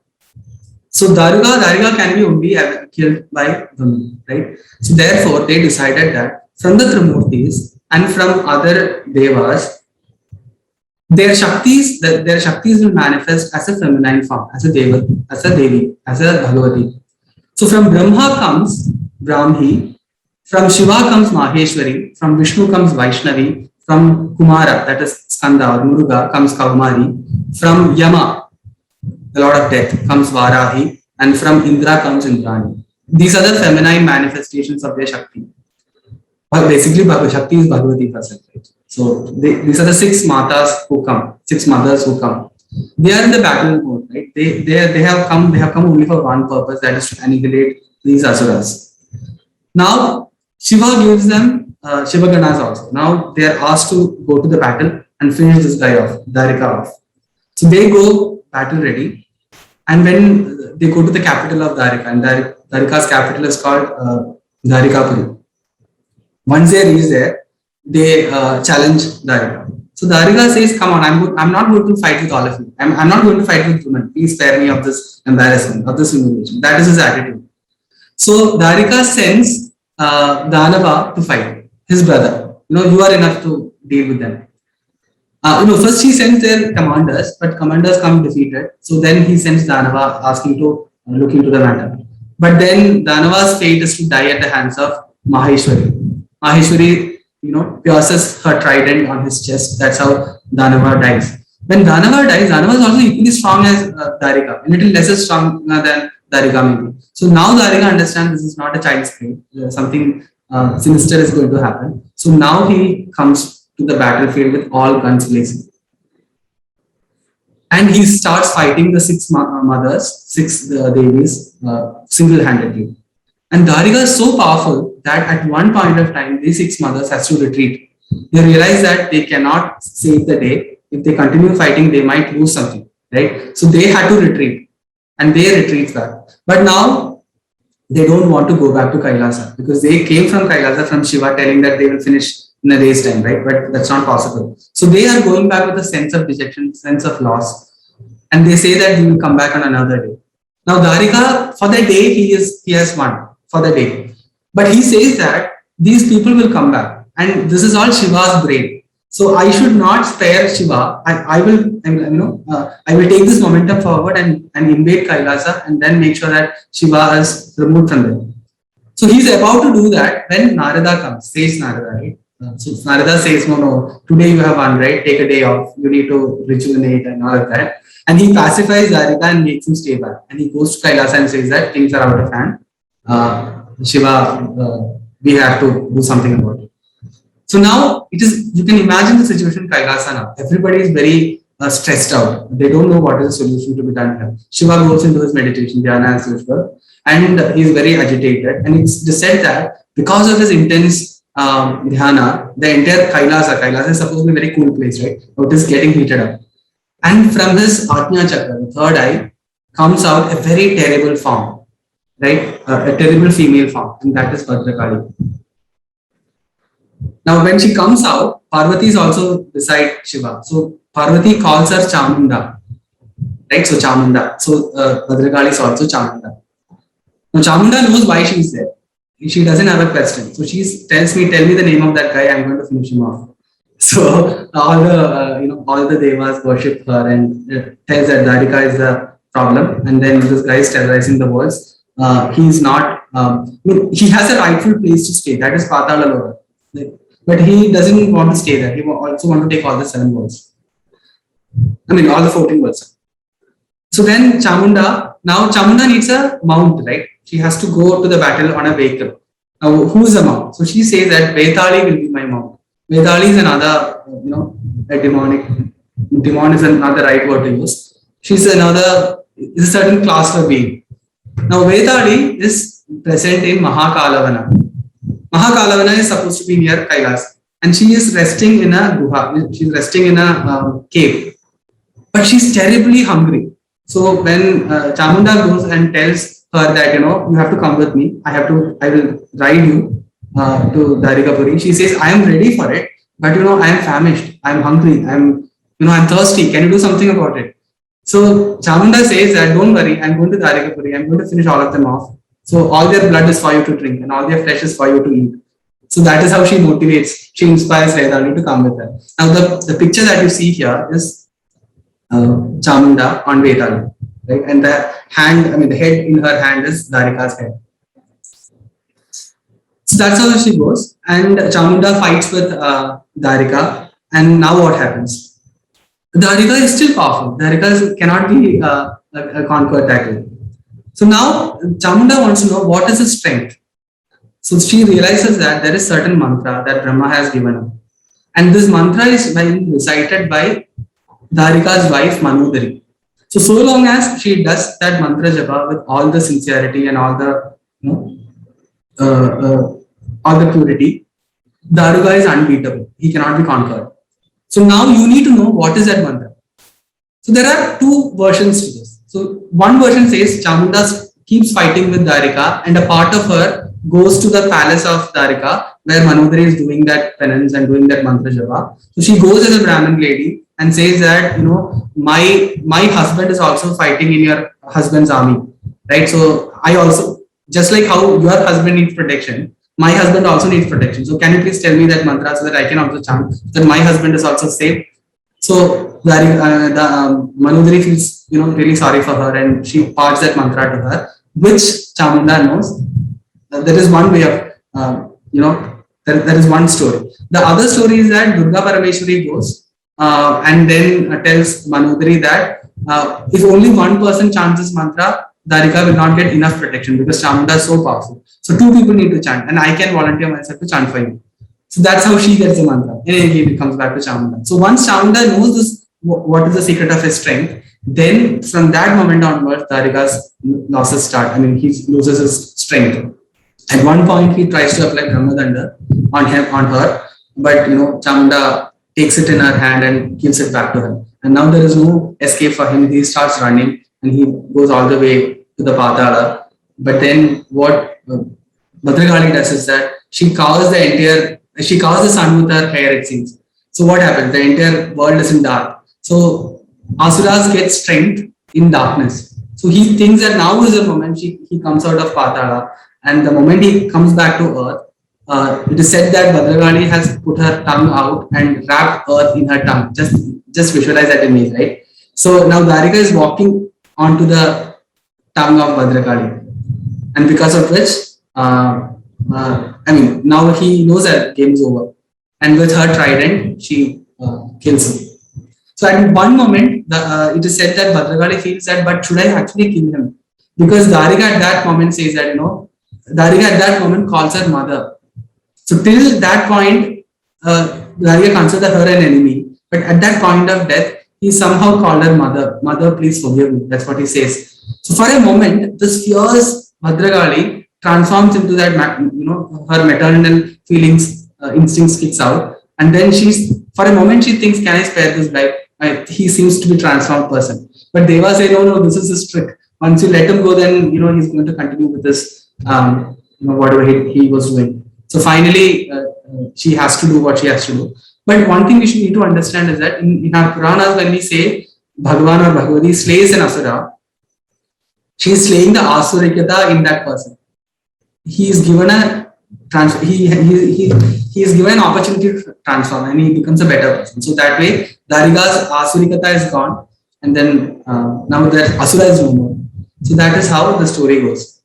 so Darika can be only killed by women, right? So therefore, they decided that from the Trimurtis and from other Devas, their Shaktis will manifest as a feminine form, as a Deva, as a Devi, as a Bhagavati. So from Brahma comes Brahmi, from Shiva comes Maheshwari, from Vishnu comes Vaishnavi, from Kumara, that is Skanda or Muruga, comes Kaumari, from Yama, the Lord of Death, comes Varahi, and from Indra comes Indrani. These are the feminine manifestations of their Shakti. But basically, Shakti is Bhagavati herself. Right? So these are the 6 mothers who come. They are in the battle mode, right? They have come only for one purpose, that is to annihilate these asuras. Now Shiva gives them Shiva Ganas also. Now they are asked to go to the battle and finish this guy off, Darika off. So they go battle ready, and when they go to the capital of Darika, and Darika's capital is called Darikapuri. Once they reach there, they challenge Darika. So Darika says, come on, I'm not going to fight with all of you. I'm not going to fight with women. Please spare me of this embarrassment, of this humiliation. That is his attitude. So Darika sends Danava to fight, his brother. You are enough to deal with them. First he sends their commanders, but commanders come defeated. So then he sends Danava asking to look into the matter. But then Danava's fate is to die at the hands of Maheshwari. Maheshwari, pierces her trident on his chest. That's how Danava dies. When Danava dies, Danava is also equally strong as Darika, a little lesser strong than Darika maybe. So now Darika understands this is not a child's play. Something sinister is going to happen. So now he comes to the battlefield with all guns blazing. And he starts fighting the six mothers, six devis, single-handedly. And Darika is so powerful that at one point of time, these six mothers has to retreat. They realize that they cannot save the day. If they continue fighting, they might lose something, right? So they had to retreat, and they retreat back. But now they don't want to go back to Kailasa because they came from Kailasa from Shiva telling that they will finish in a day's time, right? But that's not possible. So they are going back with a sense of dejection, sense of loss, and they say that we will come back on another day. Now Darika, for the day, he has won for the day, but he says that these people will come back, and this is all Shiva's brain. So I should not spare Shiva. I will take this momentum forward and invade Kailasa and then make sure that Shiva is removed from there. So he's about to do that when Narada comes, says Narada, right? So Narada says, no, today you have won, right? Take a day off. You need to rejuvenate and all of that. And he pacifies Darika and makes him stay back. And he goes to Kailasa and says that things are out of hand. Shiva, we have to do something about it. So now you can imagine the situation in Kailasa now. Everybody is very stressed out. They don't know what is the solution to be done here. Shiva goes into his meditation, dhyana as usual, and he is very agitated. And it's said that because of his intense dhyana, the entire Kailasa is supposed to be a very cool place, right? But it is getting heated up. And from his Ajna Chakra, the third eye, comes out a very terrible form, right? A terrible female form, and that is Bhadrakali. Now, when she comes out, Parvati is also beside Shiva. So Parvati calls her Chamunda, right? So Chamunda. So Bhadrakali is also Chamunda. Now Chamunda knows why she is there. She doesn't have a question. So she tells me, tell me the name of that guy. I'm going to finish him off. So all the devas worship her and tells that Darika is the problem. And then this guy is terrorizing the worlds. He is not. He has a rightful place to stay. That is Patala Loka. But he doesn't want to stay there. He also want to take all the 7 worlds. All the 14 worlds. So then Chamunda needs a mount, right? She has to go to the battle on a vehicle. Now, who's the mount? So she says that Vetali will be my mount. Vetali is another, a demonic. Demon is another right word to use. She's is a certain class of being. Now, Vetali is present in Mahakalavana. Mahakalavana is supposed to be near Kailas, and she is resting in a guha. She's resting in a cave, but she's terribly hungry. So when Chamunda goes and tells her that you have to come with me, I will ride you to Darikapuri. She says, I am ready for it, but I am famished, I am hungry, I'm thirsty. Can you do something about it? So Chamunda says that don't worry, I'm going to Darikapuri. I'm going to finish all of them off. So all their blood is for you to drink and all their flesh is for you to eat. So that is how she motivates, she inspires Vedali to come with her. Now the picture that you see here is Chamunda on Vedali, right? And the head in her hand is Darika's head. So that's how she goes. And Chamunda fights with Darika. And now what happens? Darika is still powerful. Darika cannot be conquered that way. So now Chamunda wants to know what is his strength. So she realizes that there is certain mantra that Brahma has given her. And this mantra is being recited by Darika's wife Manodari. So long as she does that mantra japa with all the sincerity and all the purity, Darika is unbeatable. He cannot be conquered. So now you need to know what is that mantra. So there are 2 versions to this. So one version says Chamunda keeps fighting with Darika and a part of her goes to the palace of Darika where Manodari is doing that penance and doing that mantra japa. So she goes as a Brahmin lady and says that, my husband is also fighting in your husband's army, right? So I also, just like how your husband needs protection, my husband also needs protection. So can you please tell me that mantra so that I can also chant that my husband is also safe? So Manodari feels really sorry for her, and she parts that mantra to her, which Chamunda knows. There is one way of there is one story. The other story is that Durga Parameshwari goes and then tells Manodari that if only one person chants this mantra, Darika will not get enough protection because Chamunda is so powerful. So two people need to chant, and I can volunteer myself to chant for you. So that's how she gets the mantra. And again, it comes back to Chamunda. So once Chamunda knows this, what is the secret of his strength, then from that moment onwards, Darika's losses start. I mean, he loses his strength. At one point, he tries to apply Brahmadanda on her, but Chamunda takes it in her hand and gives it back to him. And now there is no escape for him. He starts running and he goes all the way to the Patala. But then what Bhadragali does is that she covers the sun with her hair, it seems. So what happens? The entire world is in dark. So Asuras get strength in darkness. So he thinks that now is the moment he comes out of Patala. And the moment he comes back to earth, it is said that Bhadragali has put her tongue out and wrapped earth in her tongue. Just visualize that image, right? So now Darika is walking onto the tongue of Bhadragali. And because of which, now he knows that game is over. And with her trident, she kills him. So at one moment, it is said that Bhadragali feels that, but should I actually kill him? Because Darika at that moment says that, Darika at that moment calls her mother. So till that point, Darika considers her an enemy. But at that point of death, he somehow called her mother. Mother, please forgive me. That's what he says. So for a moment, this fierce Bhadragali transforms into that, her maternal feelings, instincts kicks out. And then for a moment, she thinks, can I spare this guy? He seems to be a transformed person. But Deva say, no, this is his trick. Once you let him go, then, he's going to continue with this, whatever he was doing. So finally, she has to do what she has to do. But one thing we should need to understand is that in our Puranas, when we say Bhagavan or Bhagavati slays an Asura, she is slaying the Asurikata in that person. He is given he is given an opportunity to transform and he becomes a better person. So that way, Darika's Asurikata is gone, and then now that Asura is no more. So that is how the story goes.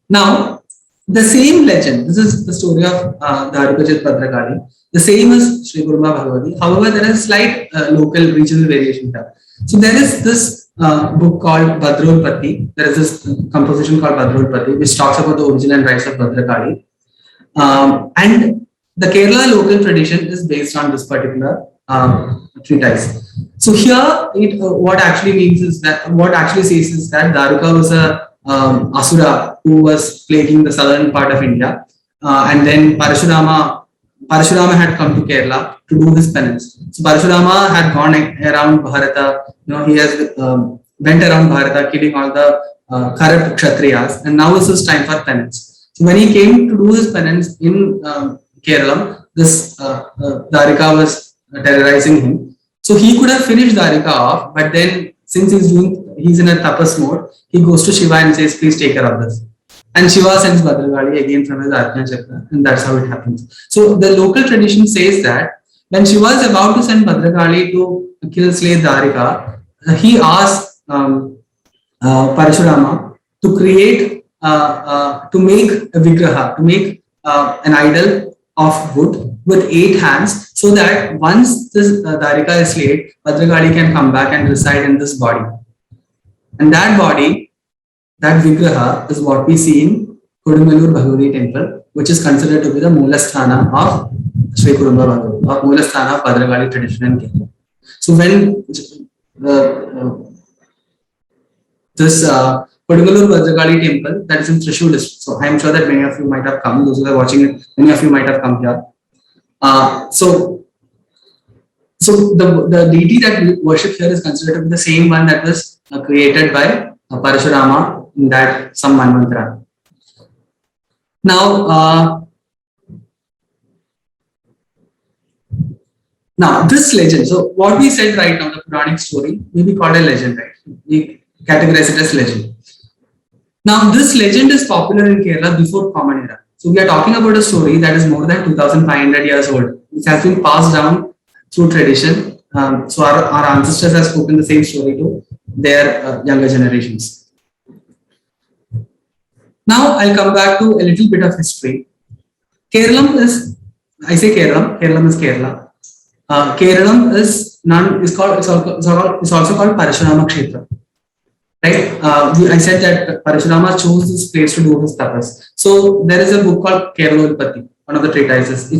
Now, the same legend, this is the story of Darikajit Bhadragali, the same as Sri Guruma Bhagavati. However, there is slight local regional variation here. So there is this book called Bhadrolpati. There is this composition called Bhadrolpati, which talks about the origin and rise of Bhadragali. And the Kerala local tradition is based on this particular treatise. So here, what actually means is that, what actually says is that Darika was a Asura who was plaguing the southern part of India, and then Parashurama had come to Kerala to do his penance. So Parashurama had gone around Bharata, he has went around Bharata killing all the corrupt Kshatriyas, and now is his time for penance. So when he came to do his penance in Kerala, this Darika was terrorizing him. So he could have finished Darika off, but then since he's in a tapas mode, he goes to Shiva and says, please take care of this. And Shiva sends Bhadragali again from his Ajna Chakra, and that's how it happens. So the local tradition says that when Shiva is about to send Bhadragali to slay Darika, he asks Parashurama to create, to make a vigraha, to make an idol of wood with 8 hands, so that once this Darika is slayed, Bhadragali can come back and reside in this body. And that body, that vigraha, is what we see in Kodungalur Bhagavati temple, which is considered to be the Moolasthana of Sri Kurumba Bhagavati, or Moolasthana of Bhadragali tradition in Kerala. So when this Kodungalur Bhadragali temple, that is in Thrissur district, so I am sure that many of you might have come, those who are watching it, many of you might have come here. So the deity that we worship here is considered to be the same one that was created by Parashurama in that some manvantara. Now this legend, so what we said right now, the Puranic story, may be called a legend, right? We categorize it as legend. Now this legend is popular in Kerala before Common Era. So we are talking about a story that is more than 2500 years old. which has been passed down through tradition. So our ancestors have spoken the same story to their younger generations. Now I'll come back to a little bit of history. Kerala is, I say Kerala is Kerala. Kerala is it's also called Parashurama Kshetra. Right? I said that Parashurama chose this place to do his tapas. So there is a book called Kerala Utpatti, one of the treatises.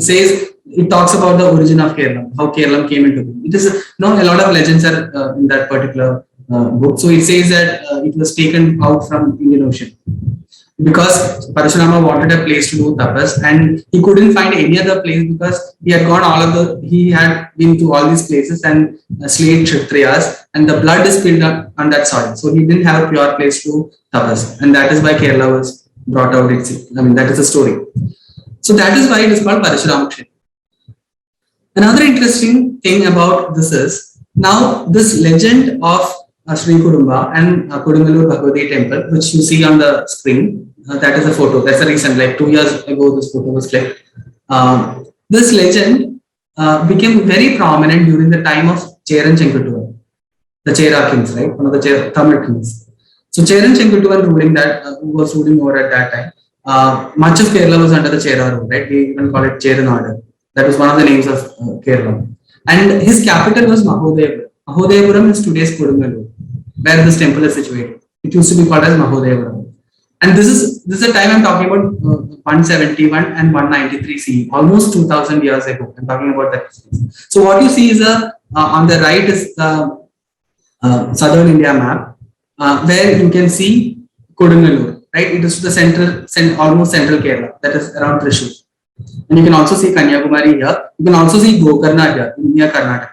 It talks about the origin of Kerala, how Kerala came into being. It is, a lot of legends are in that particular book. So it says that it was taken out from Indian Ocean, because Parashurama wanted a place to do tapas and he couldn't find any other place, because he had been to all these places and slayed Kshatriyas, and the blood is spilled on that soil. So he didn't have a pure place to do tapas, and that is why Kerala was brought out. That is the story. So that is why it is called Parashurama Kshetra. Another interesting thing about this is, now this legend of Sri Kurumba and Kodungalur Bhagavati temple, which you see on the screen, that is a photo. That's the reason, like 2 years ago, this photo was clicked. This legend became very prominent during the time of Cheran Chenkutuvan, the Chera kings, right? One of the Tamil kings. So Cheran Chenkutuvan was ruling over at that time. Much of Kerala was under the Chera rule, right? We even call it Cheran order. That was one of the names of Kerala. And his capital was Mahodeyapuram. Mahodeyapuram is today's Kodungalur, where this temple is situated. It used to be called as Mahodeyapuram. And this is a time I'm talking about 171 and 193 CE, almost 2000 years ago. I'm talking about that. So what you see is on the right is the southern India map, where you can see Kodungalur, right? It is to the almost central Kerala, that is around Thrissur. And you can also see Kanyakumari here. You can also see Gokarna here, near Karnataka.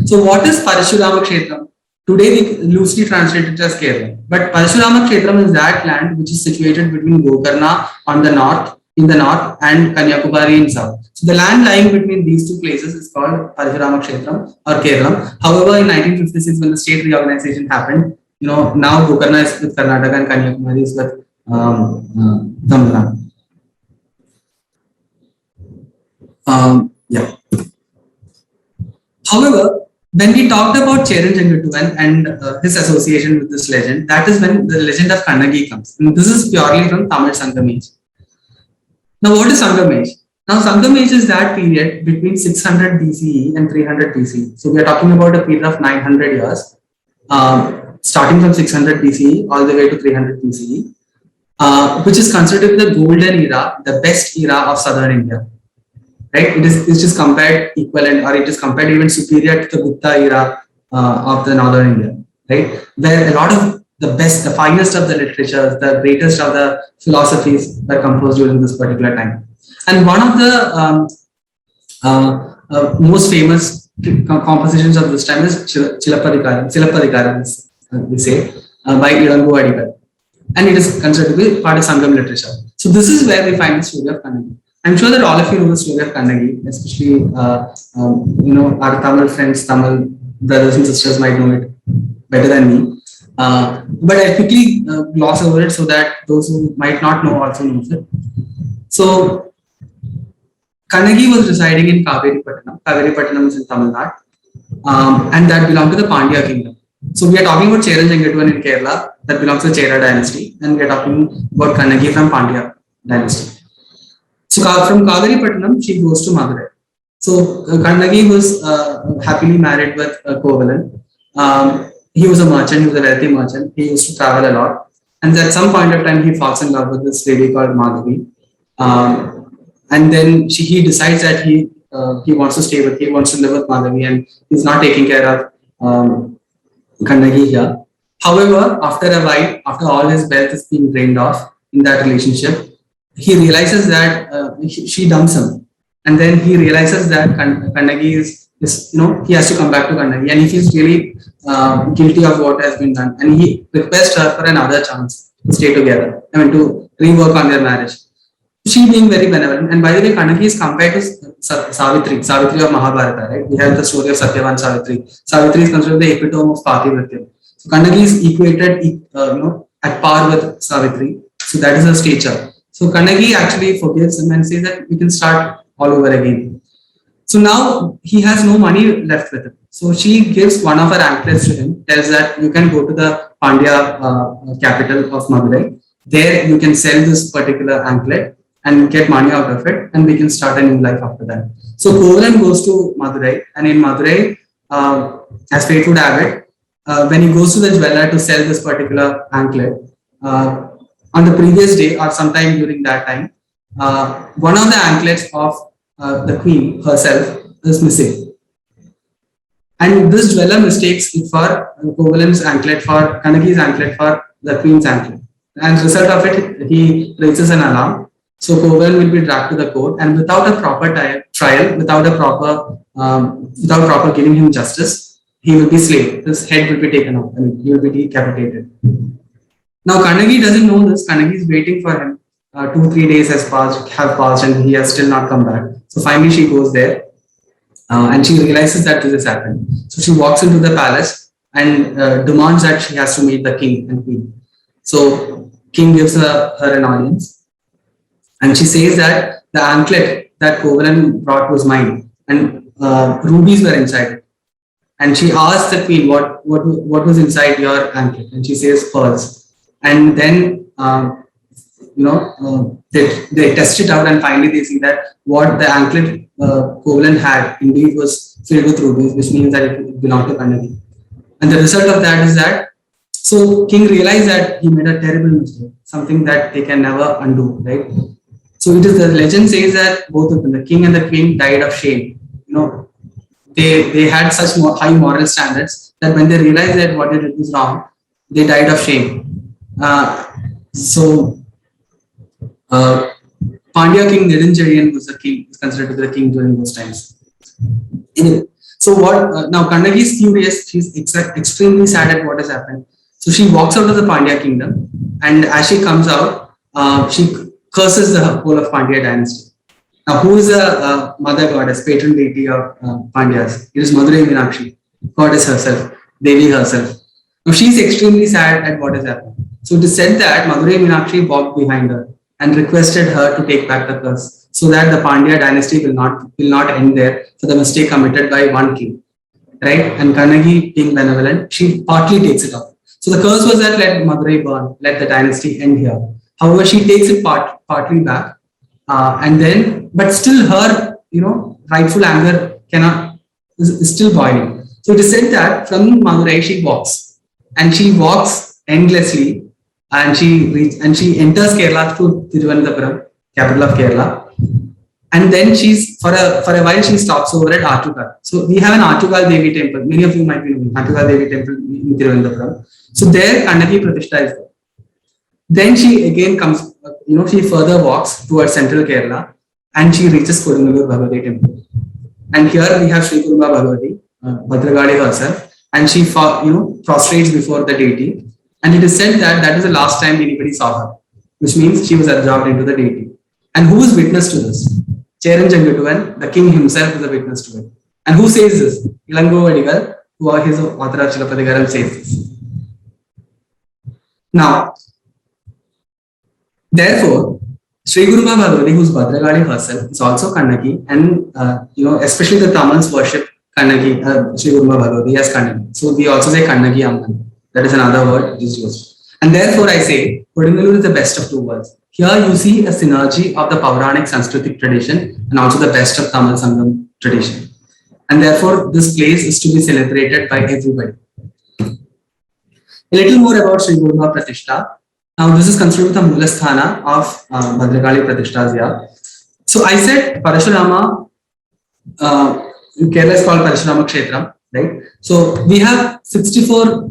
So what is Parashurama Kshetram? Today we loosely translate it as Kerala. But Parashurama Kshetram is that land which is situated between Gokarna in the north and Kanyakumari in south. So the land lying between these two places is called Parashurama Kshetram or Kerala. However, in 1956, when the state reorganization happened, now Gokarna is with Karnataka and Kanyakumari is with Tamil Nadu. However, when we talked about Cheran Chenkutuvan and his association with this legend, that is when the legend of Kannagi comes. And this is purely from Tamil Sangam age. Now, what is Sangam age? Now, Sangam age is that period between 600 BCE and 300 BCE. So we are talking about a period of 900 years, starting from 600 BCE all the way to 300 BCE, which is considered the golden era, the best era of southern India. Right? It's just compared equivalent, or it is compared even superior to the Gupta era of the northern India, right? Where a lot of the best, the finest of the literatures, the greatest of the philosophies were composed during this particular time. And one of the most famous compositions of this time is Chilapadikaram, we say, by Ilangu Adigal. And it is considered to be part of Sangam literature. So this is where we find the story of Kannagi. I'm sure that all of you know the story of Kannagi, especially our Tamil friends, Tamil brothers and sisters might know it better than me. But I'll quickly gloss over it so that those who might not know also knows it. So Kannagi was residing in Kaveri Pattanam. Kaveri Pattanam is in Tamil Nadu, and that belonged to the Pandya kingdom. So we are talking about Cheran Chenkutuvan in Kerala, that belongs to the Chera dynasty, and we are talking about Kannagi from Pandya dynasty. So from Kaveri Pattanam, she goes to Madurai. So Kannagi was happily married with Kovalan. He was a merchant, he was a wealthy merchant. He used to travel a lot. And at some point of time, he falls in love with this lady called Madhavi. And then he decides that he wants to live with Madhavi, and he's not taking care of Kannagi here. However, after a while, after all his wealth is being drained off in that relationship, he realizes that she dumps him, and then he realizes that Kannagi is he has to come back to Kannagi, and he feels really guilty of what has been done, and he requests her for another chance to stay together. To rework on their marriage. She being very benevolent, and by the way, Kannagi is compared to Savitri of Mahabharata. Right? We have the story of Satyavan Savitri. Savitri is considered the epitome of Pativritya. So Kannagi is equated, at par with Savitri. So that is her stature. So Kannagi actually forgives him and says that we can start all over again. So now he has no money left with him. So she gives one of her anklets to him, tells that you can go to the Pandya capital of Madurai. There you can sell this particular anklet and get money out of it, and we can start a new life after that. So Kovalan goes to Madurai, and in Madurai, as fate would have it, when he goes to the jeweler to sell this particular anklet, on the previous day or sometime during that time, one of the anklets of the queen herself is missing. And this jeweler mistakes it for Kovalan's anklet for Kannagi's anklet for the queen's anklet. And as a result of it, he raises an alarm. So Kovalan will be dragged to the court, and without a proper trial, without proper giving him justice, he will be slain. His head will be taken off, and he will be decapitated. Now Kannagi doesn't know this. Kannagi is waiting for him. 2-3 days have passed, and he has still not come back. So finally, she goes there, and she realizes that this has happened. So she walks into the palace and demands that she has to meet the king and queen. So king gives her an audience, and she says that the anklet that Kovalan brought was mine, and rubies were inside it. And she asks the queen what was inside your anklet, and she says pearls. And then they test it out, and finally they see that what the anklet Kovalan had indeed was filled with rubies, which means that it belonged to Kannagi. And the result of that is that, so king realized that he made a terrible mistake, something that they can never undo, right? So it is, the legend says that both of them, the king and the queen, died of shame. They had such high moral standards that when they realized that what they did was wrong, they died of shame. Pandya king Nidinjarian was considered to be the king during those times. Anyway, so what now Kannagi is furious, she's extremely sad at what has happened. So she walks out of the Pandya kingdom, and as she comes out, she curses the whole of Pandya dynasty. Now, who is the mother goddess, patron deity of Pandyas? It is Madurai Meenakshi, goddess herself, Devi herself. Now, she is extremely sad at what has happened. So it is said that Madurai Meenakshi walked behind her and requested her to take back the curse, so that the Pandya dynasty will not end there for the mistake committed by one king, right? And Kannagi, being benevolent, she partly takes it off. So the curse was that let Madurai burn, let the dynasty end here. However, she takes it partly back. And then, but still her, rightful anger is still boiling. So it is said that from Madurai she walks endlessly, and she enters Kerala through Thiruvananthapuram, capital of Kerala. And then she's, for a while, she stops over at Attukal. So we have an Attukal Devi temple. Many of you might be knowing Attukal Devi temple in Thiruvananthapuram. So there Kannagi Pratishtha is there. Then she again comes, she further walks towards central Kerala, and she reaches Kodungalur Bhagavati temple. And here we have Sri Kurumba Bhagavati, Bhadragali herself, and she prostrates before the deity. And it is said that that is the last time anybody saw her, which means she was absorbed into the deity. And who is witness to this? Cheran Jangaduvan, the king himself, is a witness to it. And who says this? Ilango Vadigal, who are his author of Chilapadigaram, says this. Now, therefore, Sri Kurumba Bhagavati, who is Bhadragali herself, is also Kannagi, and especially the Tamils worship Kannagi, Sri Kurumba Bhagavati as Kannagi. So we also say Kannagi Amman. That is another word which is used. And therefore I say, Kodungalur is the best of two worlds. Here you see a synergy of the Pauranic Sanskritic tradition and also the best of Tamil Sangam tradition. And therefore this place is to be celebrated by everybody. A little more about Sri Kurumba Pratishtha. Now this is considered the Mulasthana of Bhadragali Pratishthas here. So I said Parashurama, Kerala is called Parashurama Kshetram, right? So we have 64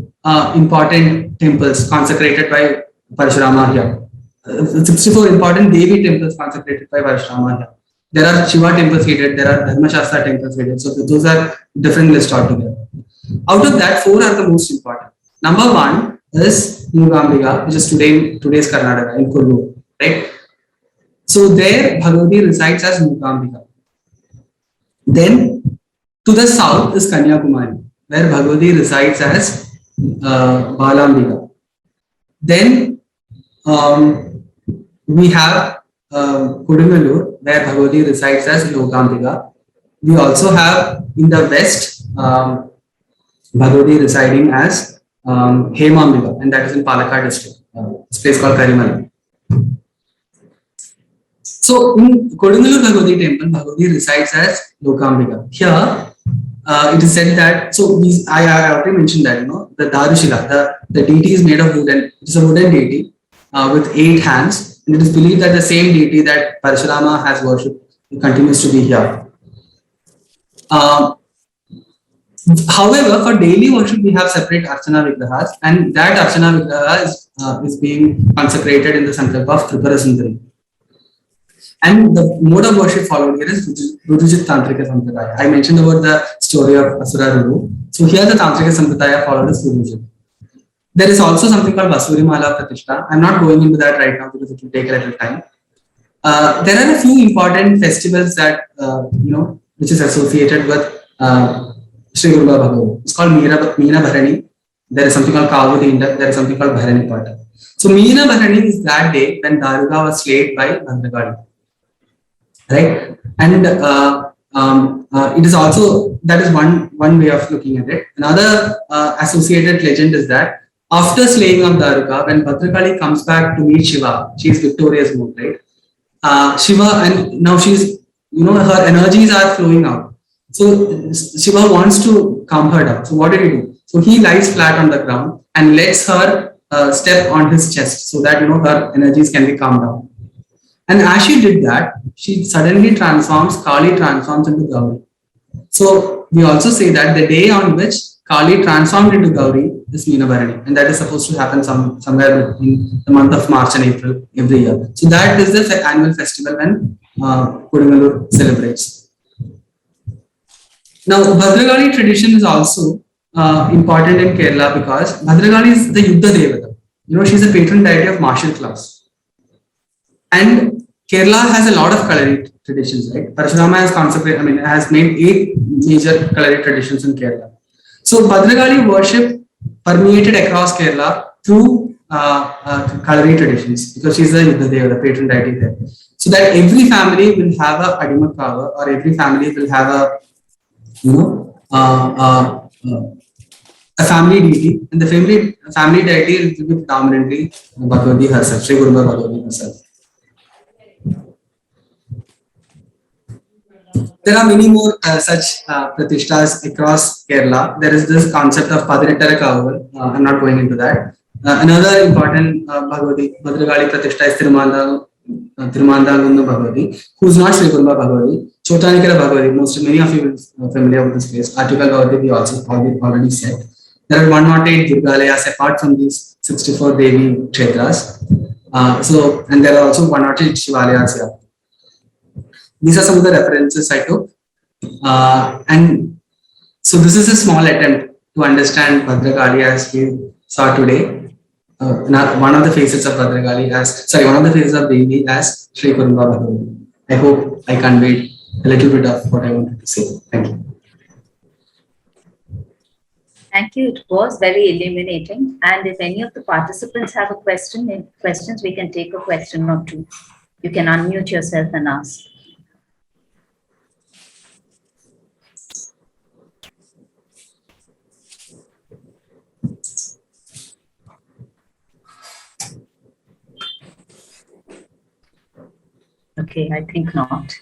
important temples consecrated by Parashurama here. 64 important Devi temples consecrated by Parashurama here. There are Shiva temples here, there are Dharma Shastra temples here. So those are different lists altogether. Out of that, 4 are the most important. Number 1 is Mookambika, which is today's Karnataka in Kurnool, right? So there Bhagavati resides as Mookambika. Then to the south is Kanyakumari, where Bhagavati resides as Balambika. Then we have Kodungalur, where Bhagavati resides as Lokambika. We also have in the west Bhagavati residing as Hemambika, and that is in Palakkad district. It's a place called Karimala. So in Kodungalur Bhagavati temple, Bhagavati resides as Lokambika. Here, it is said that, so I already mentioned that, the Darushila, the deity is made of wooden, it is a wooden deity with 8 hands, and it is believed that the same deity that Parashurama has worshipped continues to be here. However, for daily worship, we have separate Archana Vigrahas, and that Archana Vigraha is being consecrated in the Sankalpa of Tripura Sundari. And the mode of worship followed here is Rudujit Tantrika Sampradaya. I mentioned about the story of Asura Rudu. So here the Tantrika Sampradaya followed is Rudujit. There is also something called Vasuri Mala Pratishta. I'm not going into that right now because it will take a little time. There are a few important festivals that, which is associated with Sri Gurba Bhagavad. It's called Meena Bharani. There is something called Kavudi, there is something called Bharani Pata. So Meena Bharani is that day when Daruka was slayed by Bhadragali. Right? And it is also, that is one way of looking at it. Another associated legend is that after slaying of Daruka, when Bhadragali comes back to meet Shiva, she is victorious mode, right? Shiva, and now she's, her energies are flowing out. So Shiva wants to calm her down. So what did he do? So he lies flat on the ground and lets her step on his chest so that, her energies can be calmed down. And as she did that, she suddenly Kali transforms into Gauri. So we also say that the day on which Kali transformed into Gauri is Meena Bharani, and that is supposed to happen somewhere in the month of March and April every year. So that is the annual festival when Kodungalur celebrates. Now, Bhadragali tradition is also important in Kerala because Bhadragali is the Yuddha Devata. She's a patron deity of martial class. And Kerala has a lot of Kalari traditions, right? Parashurama has made 8 major Kalari traditions in Kerala. So Bhadragali worship permeated across Kerala through Kalari traditions because she's the patron deity there. So that every family will have a Adimakava, or every family will have a family deity, and the family deity will be predominantly Bhagavati herself, Sri Gurba Bhagavati herself. There are many more such pratishtas across Kerala. There is this concept of Padinittara Kavaval. I'm not going into that. Another important Bhadragali pratishta is Tirumandagunda Bhagavati, who is not Sri Gurba Bhagavati. Chotanikara Bhagavati, many of you are familiar with this place. Article Bhagavati, we also already said. There are 108 Durgalayas apart from these 64 Devi Kshetras. And there are also 108 Shivalayas here. These are some of the references I took. And so this is a small attempt to understand Bhadragali as we saw today. One of the faces of Bhadragali one of the faces of Devi as Sri Kurumba Bhagavati. I hope I conveyed a little bit of what I wanted to say. Thank you. Thank you. It was very illuminating. And if any of the participants have questions, we can take a question or two. You can unmute yourself and ask. Okay, I think not.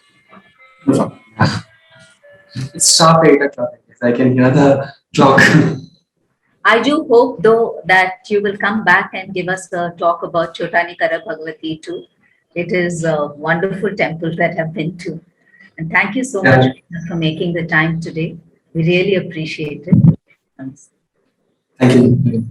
It's sharp 8 o'clock. I can hear the clock. I do hope, though, that you will come back and give us a talk about Chotanikara Bhagavati too. It is a wonderful temple that I've been to. And thank you so much for making the time today. We really appreciate it. Thank you.